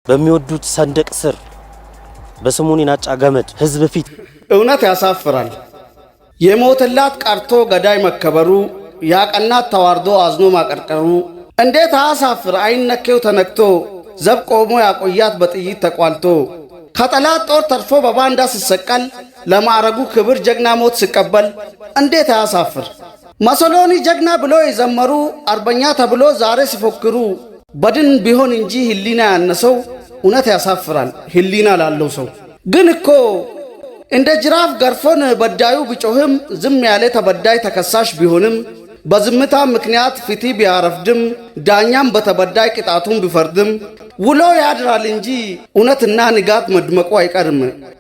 በሚወዱት ሰንደቅ ስር በስሙኒ ናጫ ገመድ ህዝብ ፊት እውነት ያሳፍራል። የሞተላት ቀርቶ ገዳይ መከበሩ ያቀናት ተዋርዶ አዝኖ ማቀርቀሩ እንዴት አሳፍር አይነከው ተነክቶ ዘብ ቆሞ ያቆያት በጥይት ተቋልቶ ከጠላት ጦር ተርፎ በባንዳ ሲሰቀል ለማዕረጉ ክብር ጀግና ሞት ሲቀበል እንዴት አሳፍር። መሰሎኒ ጀግና ብሎ የዘመሩ አርበኛ ተብሎ ዛሬ ሲፎክሩ በድን ቢሆን እንጂ ህሊና ያነሰው እውነት ያሳፍራል። ህሊና ላለው ሰው ግን እኮ እንደ ጅራፍ ገርፎን በዳዩ ቢጮህም ዝም ያለ ተበዳይ ተከሳሽ ቢሆንም በዝምታ ምክንያት ፊቲ ቢያረፍድም ዳኛም በተበዳይ ቅጣቱን ቢፈርድም ውሎ ያድራል እንጂ እውነትና ንጋት መድመቁ አይቀርም።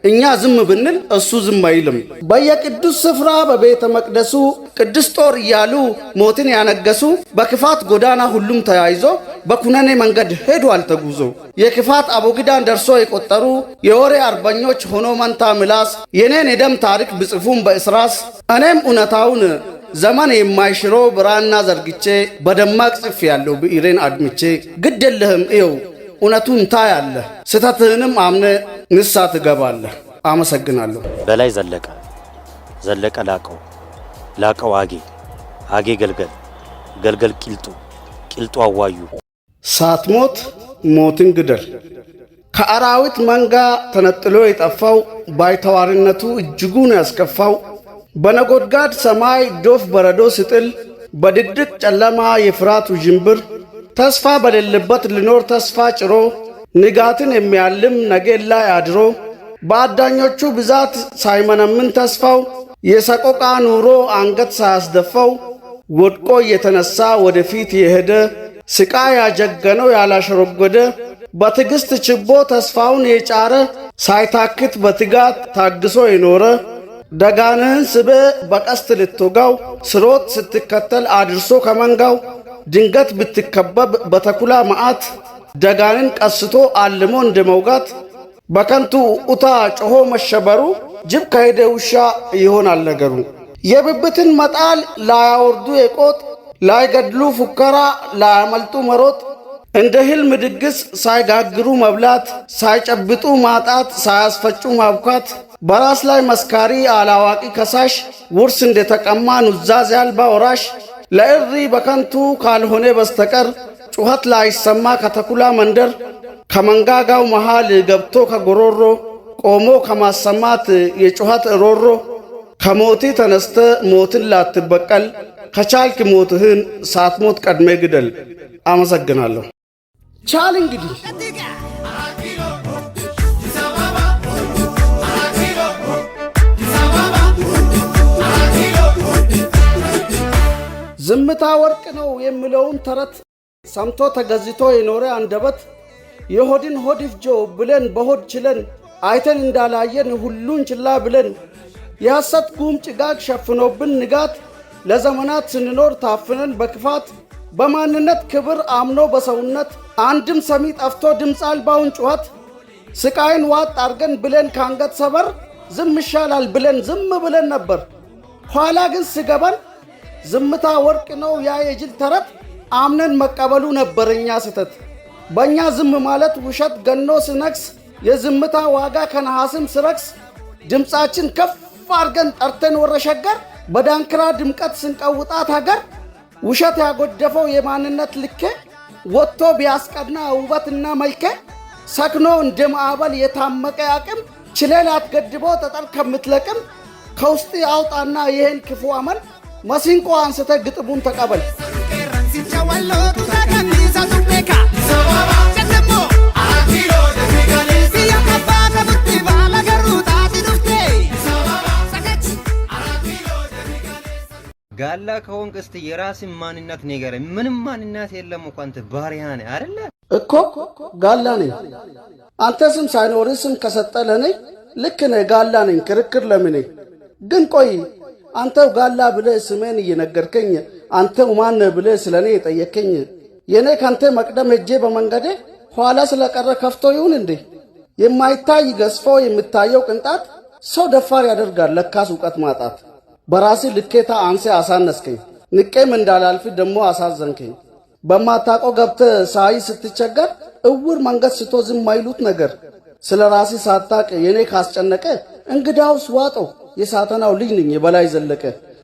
እኛ ዝም ብንል እሱ ዝም አይልም። በየቅዱስ ስፍራ በቤተ መቅደሱ ቅዱስ ጦር እያሉ ሞትን ያነገሱ በክፋት ጎዳና ሁሉም ተያይዞ በኩነኔ መንገድ ሄዷል ተጉዞ የክፋት አቦጊዳን ደርሶ የቆጠሩ የወሬ አርበኞች ሆኖ መንታ ምላስ የኔን የደም ታሪክ ብጽፉም በእስራስ እኔም እውነታውን ዘመን የማይሽሮ ብራና ዘርግቼ በደማቅ ጽፍ ያለው ብኢሬን አድምቼ ግድልህም እየው እውነቱን ታያለህ ስተትህንም አምነ ንሳ ትገባለህ። አመሰግናለሁ። በላይ ዘለቀ ላቀው አጌ ገልገል ቂልጡ አዋዩ ሳትሞት ሞትን ግደል። ከአራዊት መንጋ ተነጥሎ የጠፋው ባይተዋርነቱ እጅጉን ያስከፋው በነጎድጋድ ሰማይ ዶፍ በረዶ ስጥል በድቅድቅ ጨለማ የፍራቱ ጅምብር ተስፋ በሌለበት ልኖር ተስፋ ጭሮ ንጋትን የሚያልም ነገን ላይ አድሮ በአዳኞቹ ብዛት ሳይመነምን ተስፋው የሰቆቃ ኑሮ አንገት ሳያስደፋው ወድቆ የተነሳ ወደፊት የሄደ ስቃይ ያጀገነው ያላሸረጎደ በትዕግስት ችቦ ተስፋውን የጫረ ሳይታክት በትጋት ታግሶ የኖረ ደጋንህን ስበ በቀስት ልትወጋው ስሮት ስትከተል አድርሶ ከመንጋው ድንገት ብትከበብ በተኩላ መዓት ደጋንን ቀስቶ አልሞ እንደመውጋት በከንቱ ኡታ ጮሆ መሸበሩ ጅብ ከሄደ ውሻ ይሆናል ነገሩ። የብብትን መጣል ላያወርዱ የቆጥ ላይገድሉ ፉከራ ላያመልጡ መሮጥ እንደ ህልም ድግስ ሳይጋግሩ መብላት ሳይጨብጡ ማጣት ሳያስፈጩ ማብኳት በራስ ላይ መስካሪ አላዋቂ ከሳሽ ውርስ እንደተቀማ ኑዛዜ አልባ ወራሽ ለእሪ በከንቱ ካልሆነ በስተቀር ጩኸት ላይሰማ ከተኩላ መንደር ከመንጋጋው መሃል ገብቶ ከጎሮሮ ቆሞ ከማሰማት የጩኸት ሮሮ ከሞቲ ተነስተ ሞትን ላትበቀል ከቻልክ ሞትህን ሳትሞት ቀድሜ ግደል። አመሰግናለሁ። ቻል እንግዲህ ዝምታ ወርቅ ነው የሚለውን ተረት ሰምቶ ተገዝቶ የኖረ አንደበት የሆድን ሆድ ይፍጆ ብለን በሆድ ችለን አይተን እንዳላየን ሁሉን ችላ ብለን የሐሰት ጉም ጭጋግ ሸፍኖብን ንጋት ለዘመናት ስንኖር ታፍነን በክፋት በማንነት ክብር አምኖ በሰውነት አንድም ሰሚ ጠፍቶ ድምፅ አልባውን ጩኸት ስቃይን ዋጥ አርገን ብለን ካንገት ሰበር ዝም ይሻላል ብለን ዝም ብለን ነበር። ኋላ ግን ስገባን ዝምታ ወርቅ ነው ያ የጅል ተረት አምነን መቀበሉ ነበረኛ ስተት። በእኛ ዝም ማለት ውሸት ገኖ ስነክስ የዝምታ ዋጋ ከነሐስም ስረክስ ድምፃችን ከፍ አርገን ጠርተን ወረሸገር በዳንክራ ድምቀት ስንቀውጣት ሀገር ውሸት ያጎደፈው የማንነት ልኬ ወጥቶ ቢያስቀና ውበትና መልኬ ሰክኖ እንደ ማዕበል የታመቀ አቅም ችሌላት ገድቦ ተጠር ከምትለቅም ከውስጥ አውጣና ይህን ክፉ አመል መሲንቆ አንስተ ግጥሙን ተቀበል። ጋላ ከሆንክ እስቲ የራስን ማንነት ንገረኝ። ምንም ማንነት የለም እኮ አንተ ባሪያ ነህ አይደለ? እኮ ጋላ ነኝ። አንተ ስም ሳይኖር ስም ከሰጠ ለኔ ልክ ነህ ጋላ ነኝ። ክርክር ለምን? ግን ቆይ አንተው ጋላ ብለህ ስሜን እየነገርከኝ አንተው ማን ብለህ ስለኔ የጠየከኝ የኔ ካንተ መቅደም ሄጄ በመንገዴ ኋላ ስለቀረ ከፍቶ ይሁን እንዴ? የማይታይ ገዝፎ የምታየው ቅንጣት ሰው ደፋር ያደርጋል ለካስ ዕውቀት ማጣት። በራሴ ልኬታ አንሴ አሳነስከኝ ንቄም እንዳላልፍ ደሞ አሳዘንከኝ። በማታቆ ገብተ ሳይ ስትቸገር እውር መንገድ ስቶ ዝም ማይሉት ነገር ስለ ራሴ ሳታቅ የኔ ካስጨነቀ እንግዳውስ ዋጠው የሳተናው ልጅ ነኝ የበላይ ዘለቀ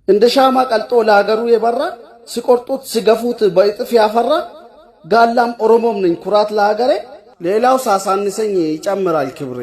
እንደ ሻማ ቀልጦ ለሀገሩ የበራ ሲቆርጡት ሲገፉት በእጥፍ ያፈራ ጋላም ኦሮሞም ነኝ ኩራት ለሀገሬ ሌላው ሳሳንሰኝ ይጨምራል ክብሬ